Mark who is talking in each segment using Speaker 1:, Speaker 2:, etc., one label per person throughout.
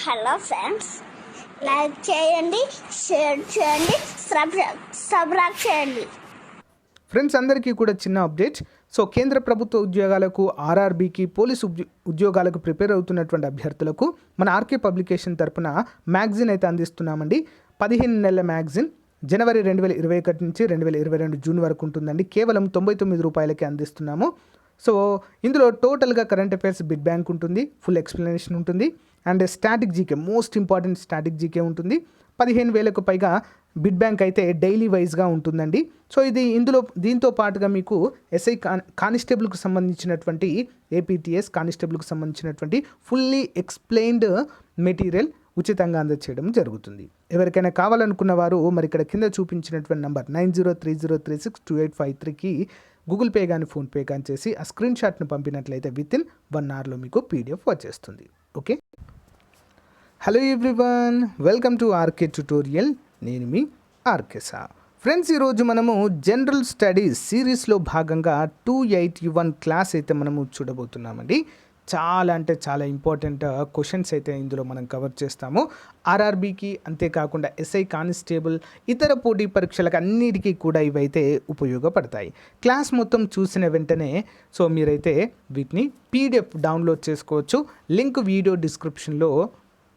Speaker 1: Hello friends, like చేయండి, share చేయండి, subscribe చేయండి.
Speaker 2: ఫ్రెండ్స్ అందరికీ కూడా చిన్న అప్డేట్. సో కేంద్ర ప్రభుత్వ ఉద్యోగాలకు ఆర్ఆర్బీకి పోలీసు ఉద్యోగాలకు ప్రిపేర్ అవుతున్నటువంటి అభ్యర్థులకు మన ఆర్కే పబ్లికేషన్ తరపున మ్యాగజిన్ అయితే అందిస్తున్నామండి. 15 నెలల మ్యాగజిన్ జనవరి 2021 నుంచి 2022 జూన్ వరకు ఉంటుందండి. కేవలం 99 రూపాయలకే అందిస్తున్నాము. సో ఇందులో టోటల్గా కరెంట్ అఫైర్స్, బిగ్ బ్యాంక్ ఉంటుంది, ఫుల్ ఎక్స్ప్లెనేషన్ ఉంటుంది, and static GK, most important static GK ఉంటుంది. 15,000కు పైగా బిడ్ బ్యాంక్ అయితే డైలీ వైజ్గా ఉంటుందండి. సో దీంతో పాటుగా మీకు ఎస్ఐ కానిస్టేబుల్కి సంబంధించినటువంటి ఏపీటీఎస్ కానిస్టేబుల్కి సంబంధించినటువంటి ఫుల్లీ ఎక్స్ప్లెయిన్డ్ మెటీరియల్ ఉచితంగా అందజేయడం జరుగుతుంది. ఎవరికైనా కావాలనుకున్న వారు మరి ఇక్కడ కింద చూపించినటువంటి నంబర్ 9030362853కి గూగుల్ పే కానీ ఫోన్పే కానీ చేసి ఆ స్క్రీన్ షాట్ను పంపినట్లయితే వితిన్ 1 అవర్లో మీకు పీడిఎఫ్ వచ్చేస్తుంది. Okay, hello everyone, welcome to RK tutorial. నేను మీ ఆర్కే సార్. ఫ్రెండ్స్, ఈరోజు మనము జనరల్ స్టడీస్ సిరీస్లో భాగంగా 281 క్లాస్ అయితే మనము చూడబోతున్నామండి. చాలా అంటే చాలా ఇంపార్టెంట్ క్వశ్చన్స్ అయితే ఇందులో మనం కవర్ చేస్తాము. ఆర్ఆర్బీకి, అంతేకాకుండా ఎస్ఐ కానిస్టేబుల్, ఇతర పోటీ పరీక్షలకు అన్నిటికీ కూడా ఇవైతే ఉపయోగపడతాయి. క్లాస్ మొత్తం చూసిన వెంటనే సో మీరైతే వీటిని పీడిఎఫ్ డౌన్లోడ్ చేసుకోవచ్చు. లింక్ వీడియో డిస్క్రిప్షన్లో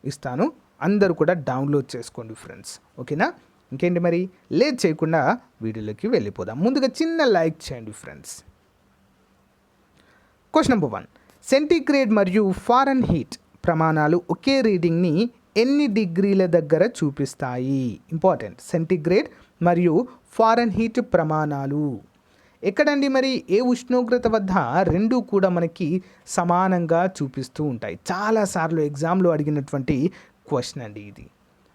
Speaker 2: ఇస్తాను, అందరూ కూడా డౌన్లోడ్ చేసుకోండి ఫ్రెండ్స్. ఓకేనా? ఇంకేంటి మరి, లేట్ చేయకుండా వీడియోలోకి వెళ్ళిపోదాం. ముందుగా చిన్న లైక్ చేయండి ఫ్రెండ్స్. క్వశ్చన్ నెంబర్ 1, సెంటీగ్రేడ్ మరియు ఫారెన్ హీట్ ప్రమాణాలు ఒకే రీడింగ్ని ఎన్ని డిగ్రీల దగ్గర చూపిస్తాయి? ఇంపార్టెంట్, సెంటీగ్రేడ్ మరియు ఫారెన్ హీట్ ప్రమాణాలు ఎక్కడండి? మరి ఏ ఉష్ణోగ్రత వద్ద రెండూ కూడా మనకి సమానంగా చూపిస్తూ ఉంటాయి. చాలాసార్లు ఎగ్జామ్లో అడిగినటువంటి క్వశ్చన్ అండి ఇది.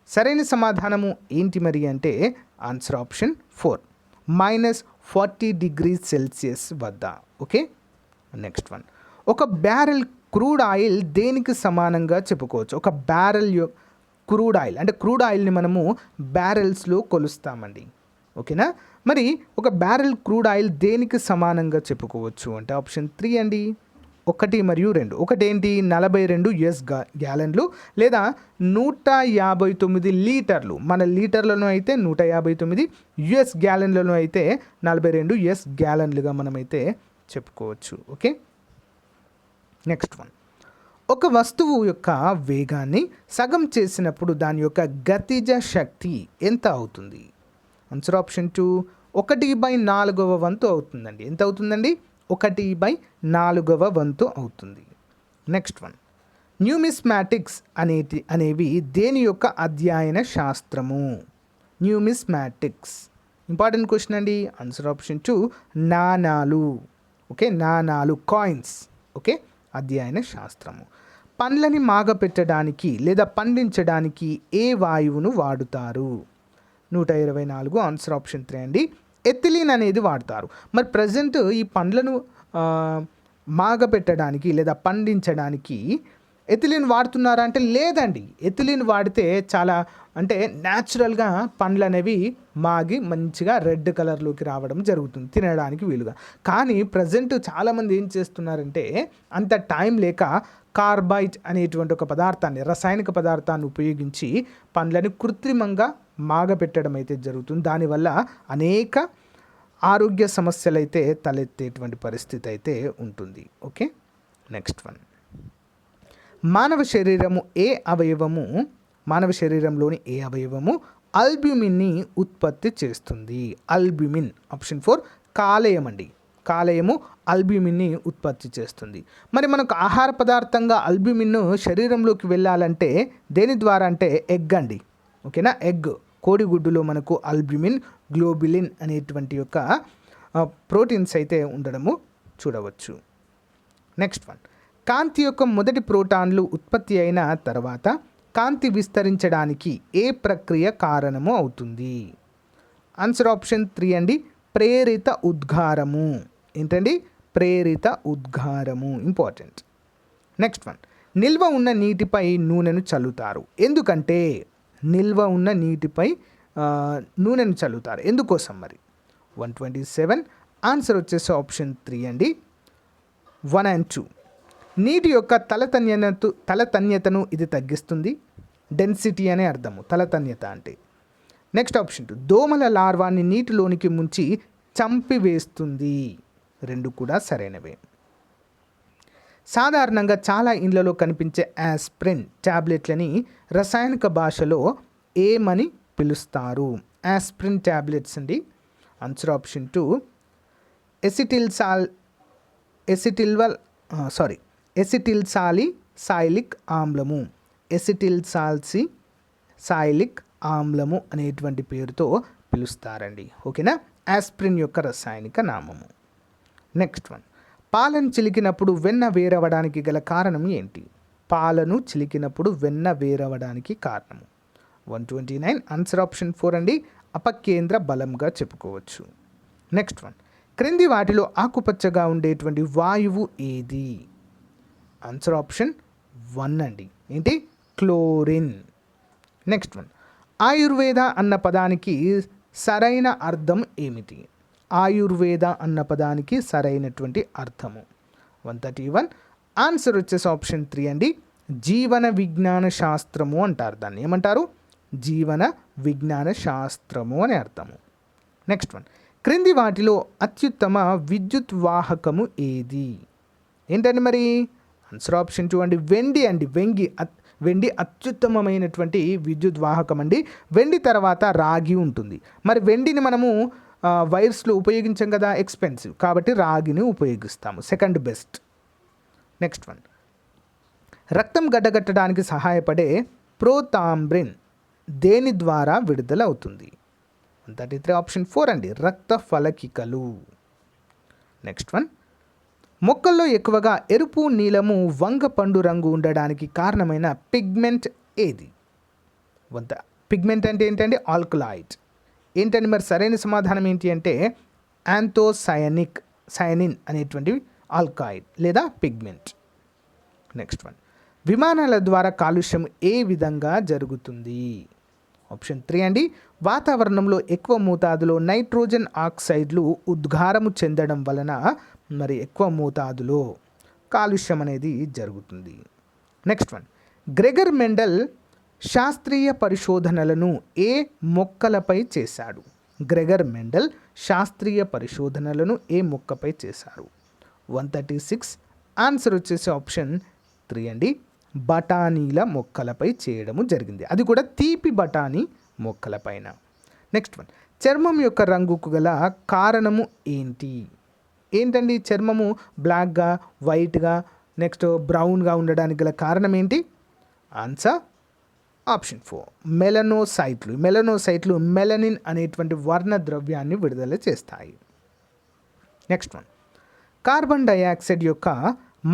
Speaker 2: సరైన సమాధానము ఏంటి మరి అంటే ఆన్సర్ ఆప్షన్ 4, -40 డిగ్రీ సెల్సియస్ వద్ద. ఓకే, నెక్స్ట్ వన్, ఒక బ్యారెల్ క్రూడ్ ఆయిల్ దేనికి సమానంగా చెప్పుకోవచ్చు? ఒక బ్యారెల్ క్రూడ్ ఆయిల్ అంటే క్రూడ్ ఆయిల్ని మనము బ్యారెల్స్లో కొలుస్తామండి. ఓకేనా? మరి ఒక బ్యారెల్ క్రూడ్ ఆయిల్ దేనికి సమానంగా చెప్పుకోవచ్చు అంటే ఆప్షన్ 3 అండి, 1 మరియు 2. ఒకటేంటి, 42 US గ్యాలన్లు లేదా 159 లీటర్లు. మన లీటర్లలో అయితే 159, US గ్యాలన్లలో అయితే 42 US గ్యాలన్లుగా మనమైతే చెప్పుకోవచ్చు. ఓకే, నెక్స్ట్ వన్, ఒక వస్తువు యొక్క వేగాన్ని సగం చేసినప్పుడు దాని యొక్క గతిజ శక్తి ఎంత అవుతుంది? ఆన్సర్ ఆప్షన్ 2, 1/4వ వంతు అవుతుందండి. ఎంత అవుతుందండి? 1/4వ వంతు అవుతుంది. నెక్స్ట్ వన్, న్యూమిస్మాటిక్స్ అనేవి దేని యొక్క అధ్యయన శాస్త్రము? న్యూమిస్మాటిక్స్ ఇంపార్టెంట్ క్వశ్చన్ అండి. ఆన్సర్ ఆప్షన్ 2, నాణాలు. ఓకే, నాణాలు, కాయిన్స్. ఓకే, అధ్యయన శాస్త్రము. పండ్లని మాగపెట్టడానికి లేదా పండించడానికి ఏ వాయువును వాడుతారు? 124. ఆన్సర్ ఆప్షన్ 3 అండి, ఎథిలిన్ అనేది వాడతారు. మరి ప్రజెంట్ ఈ పండ్లను మాగపెట్టడానికి లేదా పండించడానికి ఎథిలిన్ వాడుతున్నారా అంటే లేదండి. ఎథిలిన్ వాడితే చాలా అంటే న్యాచురల్గా పండ్లు అనేవి మాగి మంచిగా రెడ్ కలర్లోకి రావడం జరుగుతుంది తినడానికి వీలుగా. కానీ ప్రజెంట్ చాలామంది ఏం చేస్తున్నారంటే అంత టైం లేక కార్బైడ్ అనేటువంటి ఒక పదార్థాన్ని, రసాయనిక పదార్థాన్ని ఉపయోగించి పండ్లని కృత్రిమంగా మాగపెట్టడం అయితే జరుగుతుంది. దానివల్ల అనేక ఆరోగ్య సమస్యలు అయితే తలెత్తేటువంటి పరిస్థితి అయితే ఉంటుంది. ఓకే, నెక్స్ట్ వన్, మానవ శరీరంలోని ఏ అవయవము అల్బ్యూమిన్ని ఉత్పత్తి చేస్తుంది? అల్బ్యూమిన్ ఆప్షన్ 4, కాలేయం అండి. కాలేయము అల్బ్యూమిన్ని ఉత్పత్తి చేస్తుంది. మరి మనకు ఆహార పదార్థంగా అల్బ్యూమిన్ శరీరంలోకి వెళ్ళాలంటే దేని ద్వారా అంటే ఎగ్ అండి. ఓకేనా, ఎగ్, కోడిగుడ్డులో మనకు అల్బ్యూమిన్, గ్లోబులిన్ అనేటువంటి యొక్క ప్రోటీన్స్ అయితే ఉండడము చూడవచ్చు. నెక్స్ట్ వన్, కాంతి యొక్క మొదటి ప్రోటాన్లు ఉత్పత్తి అయిన తర్వాత కాంతి విస్తరించడానికి ఏ ప్రక్రియ కారణము అవుతుంది? ఆన్సర్ ఆప్షన్ 3 అండి, ప్రేరిత ఉద్గారము. ఏంటండి? ప్రేరిత ఉద్గారము, ఇంపార్టెంట్. నెక్స్ట్ వన్, నిల్వ ఉన్న నీటిపై నూనెను చల్లుతారు. ఎందుకంటే నిల్వ ఉన్న నీటిపై నూనెను చల్లుతారు ఎందుకోసం మరి? 127. ఆన్సర్ వచ్చేసి ఆప్షన్ 3 అండి, 1 and 2. నీటి యొక్క తలతన్యతను ఇది తగ్గిస్తుంది. డెన్సిటీ అనే అర్థము తలతన్యత అంటే. నెక్స్ట్ ఆప్షన్ 2, దోమల లార్వాన్ని నీటిలోనికి ముంచి చంపివేస్తుంది. రెండు కూడా సరైనవే. సాధారణంగా చాలా ఇండ్లలో కనిపించే ఆస్ప్రిన్ ట్యాబ్లెట్లని రసాయనిక భాషలో ఏమని పిలుస్తారు? ఆస్ప్రిన్ ట్యాబ్లెట్స్ అండి. Answer option 2, ఎసిటిల్సాలిసైలిక్ ఆమ్లము. ఎసిటిల్సాలిసైలిక్ ఆమ్లము అనేటువంటి పేరుతో పిలుస్తారండి. ఓకేనా? ఆస్ప్రిన్ యొక్క రసాయనిక నామము. నెక్స్ట్ వన్, పాలను చిలికినప్పుడు వెన్న వేరవడానికి గల కారణం ఏంటి? పాలను చిలికినప్పుడు వెన్న వేరవడానికి కారణము 129. ఆన్సర్ ఆప్షన్ 4 అండి. అపకేంద్ర బలంగా చెప్పుకోవచ్చు. నెక్స్ట్ వన్, క్రింది వాటిలో ఆకుపచ్చగా ఉండేటువంటి వాయువు ఏది? ఆన్సర్ ఆప్షన్ 1 అండి. ఏంటి? క్లోరిన్. నెక్స్ట్ వన్, ఆయుర్వేద అన్న పదానికి సరైన అర్థం ఏమిటి? ఆయుర్వేద అన్న పదానికి సరైనటువంటి అర్థము 131. ఆన్సర్ వచ్చేసి ఆప్షన్ 3 అండి. జీవన విజ్ఞాన శాస్త్రము అంటారు. దాన్ని ఏమంటారు? జీవన విజ్ఞాన శాస్త్రము అని అర్థము. నెక్స్ట్ వన్, క్రింది వాటిలో అత్యుత్తమ విద్యుత్ వాహకము ఏది? ఏంటండి మరి? ఆన్సర్ ఆప్షన్ 2 అండి. వెండి అండి. వెండి అత్యుత్తమమైనటువంటి విద్యుత్ వాహకం అండి. వెండి తర్వాత రాగి ఉంటుంది. మరి వెండిని మనము వైర్స్లో ఉపయోగించాం కదా, ఎక్స్పెన్సివ్, కాబట్టి రాగిని ఉపయోగిస్తాము. Second best. నెక్స్ట్ వన్, రక్తం గడ్డగట్టడానికి సహాయపడే ప్రోతాంబ్రిన్ దేని ద్వారా విడుదల అవుతుంది? 133. ఆప్షన్ 4 అండి. రక్త ఫలకికలు. నెక్స్ట్ వన్, మొక్కల్లో ఎక్కువగా ఎరుపు, నీలము, వంగ పండు రంగు ఉండడానికి కారణమైన పిగ్మెంట్ ఏది? పిగ్మెంట్ అంటే ఏంటండి? ఆల్కలాయిడ్. ఏంటండి మరి సరైన సమాధానం ఏంటి అంటే సయనిన్ అనేటువంటి ఆల్కలాయిడ్ లేదా పిగ్మెంట్. నెక్స్ట్ వన్, విమానాల ద్వారా కాలుష్యం ఏ విధంగా జరుగుతుంది? ఆప్షన్ 3 అండి. వాతావరణంలో ఎక్కువ మోతాదులో నైట్రోజన్ ఆక్సైడ్లు ఉద్గారము చెందడం వలన మరి ఎక్కువ మోతాదులో కాలుష్యం అనేది జరుగుతుంది. నెక్స్ట్ వన్, గ్రెగర్ మెండల్ శాస్త్రీయ పరిశోధనలను ఏ మొక్కలపై చేశాడు? గ్రెగర్ మెండల్ శాస్త్రీయ పరిశోధనలను ఏ మొక్కపై చేశారు? 136. ఆన్సర్ వచ్చేసి ఆప్షన్ 3 అండి. బఠానీల మొక్కలపై చేయడము జరిగింది. అది కూడా తీపి బఠానీ మొక్కలపైన. నెక్స్ట్ వన్, చర్మం యొక్క రంగుకు గల కారణము ఏంటి? ఏంటండి చర్మము బ్లాక్గా, వైట్గా, నెక్స్ట్ బ్రౌన్గా ఉండడానికి గల కారణం ఏంటి? ఆన్సర్ ఆప్షన్ 4, మెలనోసైట్లు మెలనిన్ అనేటువంటి వర్ణ ద్రవ్యాన్ని విడుదల చేస్తాయి. నెక్స్ట్ వన్, కార్బన్ డైఆక్సైడ్ యొక్క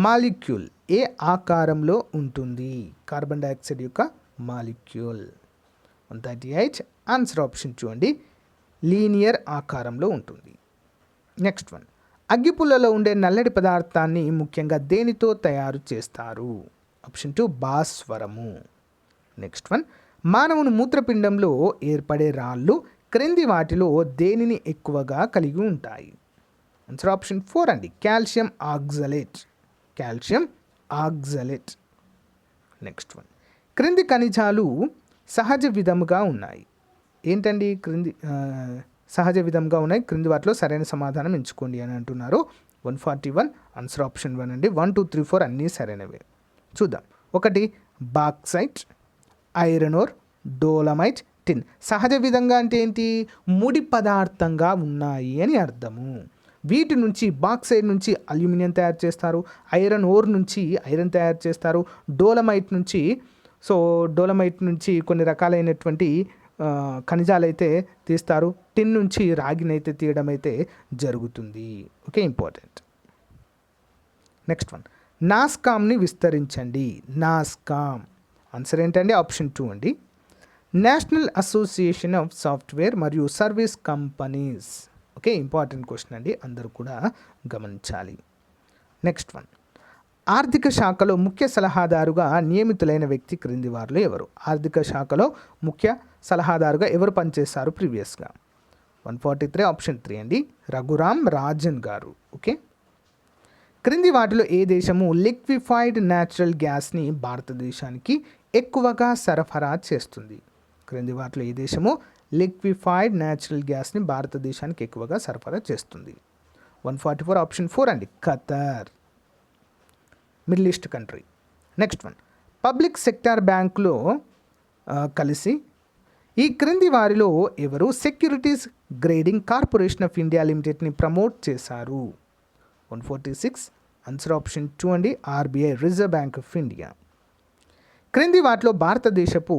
Speaker 2: మాలిక్యూల్ ఏ ఆకారంలో ఉంటుంది? కార్బన్ డైఆక్సైడ్ యొక్క మాలిక్యూల్ 138. ఆన్సర్ ఆప్షన్ 2 అండి. లీనియర్ ఆకారంలో ఉంటుంది. నెక్స్ట్ వన్, అగ్గిపుల్లలో ఉండే నల్లటి పదార్థాన్ని ముఖ్యంగా దేనితో తయారు చేస్తారు? ఆప్షన్ 2, భాస్వరము. నెక్స్ట్ వన్, మానవుని మూత్రపిండంలో ఏర్పడే రాళ్ళు క్రింది వాటిలో దేనిని ఎక్కువగా కలిగి ఉంటాయి? ఆన్సర్ ఆప్షన్ 4 అండి. Calcium oxalate. నెక్స్ట్ వన్, క్రింది ఖనిజాలు సహజ విధముగా ఉన్నాయి. ఏంటండి సహజ విధంగా ఉన్నాయి? క్రింది వాటిలో సరైన సమాధానం ఎంచుకోండి అని అంటున్నారు. 141. ఆన్సర్ ఆప్షన్ 1 అండి. 1, 2, 3, 4 అన్నీ సరైనవే. చూద్దాం. 1, బాక్సైట్, ఐరన్ ఓర్, డోలమైట్, టిన్. సహజ విధంగా అంటే ఏంటి? ముడి పదార్థంగా ఉన్నాయి అని అర్థము. వీటి నుంచి బాక్సైడ్ నుంచి అల్యూమినియం తయారు చేస్తారు, ఐరన్ ఓర్ నుంచి ఐరన్ తయారు చేస్తారు, డోలమైట్ నుంచి కొన్ని రకాలైనటువంటి ఖనిజాలు అయితే తీస్తారు, టిన్ నుంచి రాగినైతే తీయడం అయితే జరుగుతుంది. Okay, important. నెక్స్ట్ వన్, నాస్కామ్ని విస్తరించండి. నాస్కామ్ ఆన్సర్ ఏంటండి? ఆప్షన్ 2 అండి. నేషనల్ అసోసియేషన్ ఆఫ్ సాఫ్ట్వేర్ మరియు service companies. Okay, important question అండి, అందరూ కూడా గమనించాలి. నెక్స్ట్ వన్, ఆర్థిక శాఖలో ముఖ్య సలహాదారుగా నియమితులైన వ్యక్తి క్రింది వారిలో ఎవరు? ఆర్థిక శాఖలో ముఖ్య సలహాదారుగా ఎవరు పనిచేశారు ప్రీవియస్గా? 143. ఆప్షన్ 3 అండి. రఘురామ్ రాజన్ గారు. ఓకే, క్రింది వాటిలో ఏ దేశము లిక్విఫైడ్ న్యాచురల్ గ్యాస్ని భారతదేశానికి ఎక్కువగా సరఫరా చేస్తుంది? క్రింది వాటిలో ఏ దేశము లిక్విఫైడ్ న్యాచురల్ గ్యాస్ని భారతదేశానికి ఎక్కువగా సరఫరా చేస్తుంది? 144 ఆప్షన్ 4 అండి, Qatar, Middle East country. Next one, public sector బ్యాంకులో కలిసి ఈ క్రింది వారిలో ఎవరు securities grading corporation of India లిమిటెడ్ని ప్రమోట్ చేశారు? 146 ఆన్సర్ ఆప్షన్ 2 అండి, RBI, reserve bank of India. క్రింది వాటిలో భారతదేశపు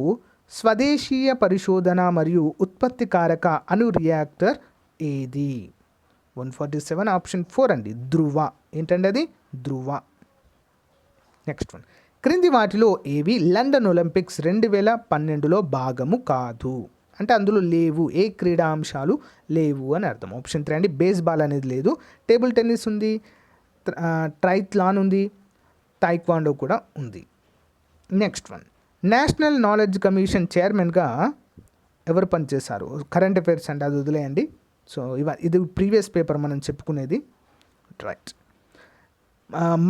Speaker 2: స్వదేశీయ పరిశోధన మరియు ఉత్పత్తి కారక అణు రియాక్టర్ ఏది? 147 ఆప్షన్ 4 అండి, ధృవ. ఏంటండి అది? ధృవ. నెక్స్ట్ వన్, క్రింది వాటిలో ఏవి లండన్ ఒలింపిక్స్ 2012లో భాగము కాదు? అంటే అందులో లేవు, ఏ క్రీడాంశాలు లేవు అని అర్థం. ఆప్షన్ 3 అండి, బేస్బాల్ అనేది లేదు, టేబుల్ టెన్నిస్ ఉంది, ట్రైథ్లాన్ ఉంది, taekwondo కూడా ఉంది. Next one, national knowledge commission చైర్మన్గా ఎవరు పనిచేశారు? కరెంట్ అఫైర్స్ అంటే అది వదిలేయండి. సో ఇది ప్రీవియస్ పేపర్ మనం చెప్పుకునేది. రైట్.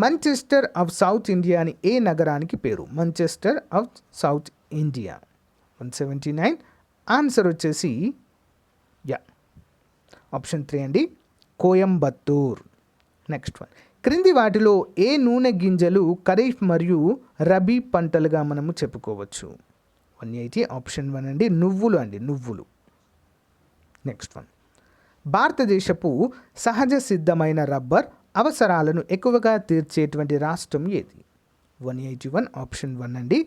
Speaker 2: మంచెస్టర్ ఆఫ్ సౌత్ ఇండియా అని ఏ నగరానికి పేరు? మంచెస్టర్ ఆఫ్ సౌత్ ఇండియా. 179 ఆన్సర్ వచ్చేసి ఆప్షన్ 3 అండి, కోయంబత్తూర్. నెక్స్ట్ వన్, క్రింది వాటిలో ఏ నూనె గింజలు ఖరీఫ్ మరియు రబీ పంటలుగా మనము చెప్పుకోవచ్చు? 180 ఆప్షన్ 1 అండి, నువ్వులు అండి, నువ్వులు. నెక్స్ట్ వన్, భారతదేశపు సహజ సిద్ధమైన రబ్బర్ అవసరాలను ఎక్కువగా తీర్చేటువంటి రాష్ట్రం ఏది? 181 ఆప్షన్ 1 అండి,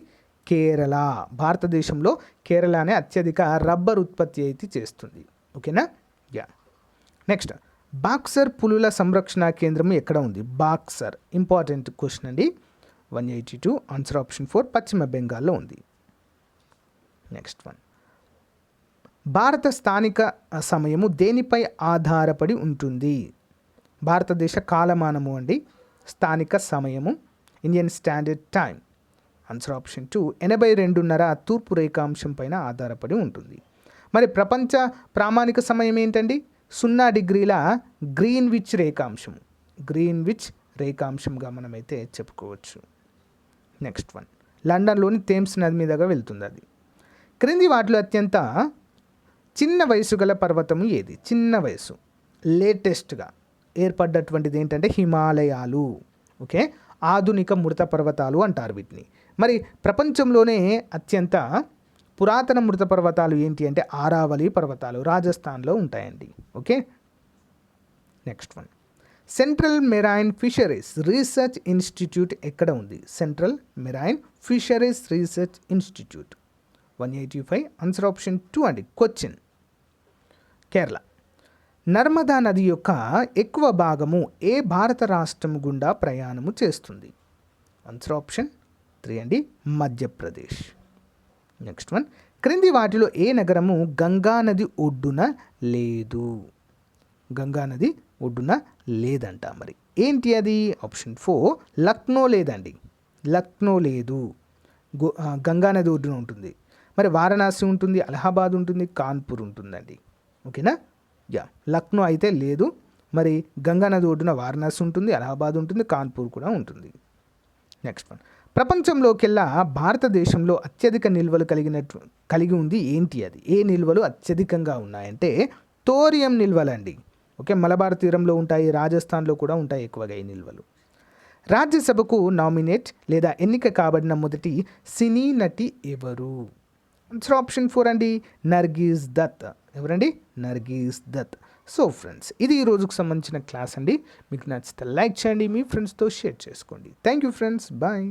Speaker 2: కేరళ. భారతదేశంలో కేరళనే అత్యధిక రబ్బర్ ఉత్పత్తి అయితే చేస్తుంది. ఓకేనా? నెక్స్ట్, బాక్సర్ పులుల సంరక్షణ కేంద్రం ఎక్కడ ఉంది? బాక్సర్, ఇంపార్టెంట్ క్వశ్చన్ అండి. 182 ఆన్సర్ ఆప్షన్ 4, పశ్చిమ బెంగాల్లో ఉంది. నెక్స్ట్ వన్, భారత స్థానిక సమయము దేనిపై ఆధారపడి ఉంటుంది? భారతదేశ కాలమానము అండి, స్థానిక సమయము, Indian standard time. Answer option 2, 82.5 తూర్పు రేఖాంశం పైన ఆధారపడి ఉంటుంది. మరి ప్రపంచ ప్రామాణిక సమయం ఏంటండి? 0 డిగ్రీల గ్రీన్విచ్ రేఖాంశం, గ్రీన్విచ్ రేఖాంశంగా మనమైతే చెప్పుకోవచ్చు. నెక్స్ట్ వన్, లండన్లోని థేమ్స్ నది మీదుగా వెళ్తుంది అది. క్రింది వాటిలో అత్యంత చిన్న వయసు గల పర్వతము ఏది? చిన్న వయసు, లేటెస్ట్గా ఏర్పడ్డటువంటిది ఏంటంటే హిమాలయాలు. ఓకే, ఆధునిక మృత పర్వతాలు అంటారు వీటిని. మరి ప్రపంచంలోనే అత్యంత పురాతన మృత పర్వతాలు ఏంటి అంటే ఆరావళి పర్వతాలు, రాజస్థాన్లో ఉంటాయండి. Okay. Next one, central marine fisheries research institute ఎక్కడ ఉంది? Central marine fisheries research institute. 185 answer option 2 అండి, కొచ్చిన్, కేరళ. నర్మదా నది యొక్క ఎక్కువ భాగము ఏ భారత రాష్ట్రం గుండా ప్రయాణము చేస్తుంది? ఆన్సర్ ఆప్షన్ 3 అండి, మధ్యప్రదేశ్. నెక్స్ట్ వన్, క్రింది వాటిలో ఏ నగరము గంగా నది ఒడ్డున లేదు? గంగా నది ఒడ్డున లేదంట. మరి ఏంటి అది? ఆప్షన్ 4 లక్నో లేదండి, లక్నో లేదు, గంగా నది ఒడ్డున ఉంటుంది. మరి వారణాసి ఉంటుంది, అలహాబాద్ ఉంటుంది, కాన్పూర్ ఉంటుందండి. ఓకేనా? లక్నో అయితే లేదు. మరి గంగా నది ఒడ్డున వారణాసి ఉంటుంది, అలహాబాద్ ఉంటుంది, కాన్పూర్ కూడా ఉంటుంది. నెక్స్ట్ వన్, ప్రపంచంలోకెల్లా భారతదేశంలో అత్యధిక నిల్వలు కలిగి ఉంది ఏంటి అది? ఏ నిల్వలు అత్యధికంగా ఉన్నాయంటే థోరియం నిల్వలండి. ఓకే, మలబార్ తీరంలో ఉంటాయి, రాజస్థాన్లో కూడా ఉంటాయి ఎక్కువగా ఈ నిల్వలు. రాజ్యసభకు నామినేట్ లేదా ఎన్నిక కాబడిన మొదటి సినీ నటి ఎవరు? ఆన్సర్ ఆప్షన్ 4 అండి, నర్గీస్ దత్. ఎవరండి? నర్గీస్ దత్. సో ఫ్రెండ్స్, ఇది ఈ రోజుకు సంబంధించిన క్లాస్ అండి. మీకు నచ్చితే లైక్ చేయండి, మీ ఫ్రెండ్స్తో షేర్ చేసుకోండి. Thank you friends, bye.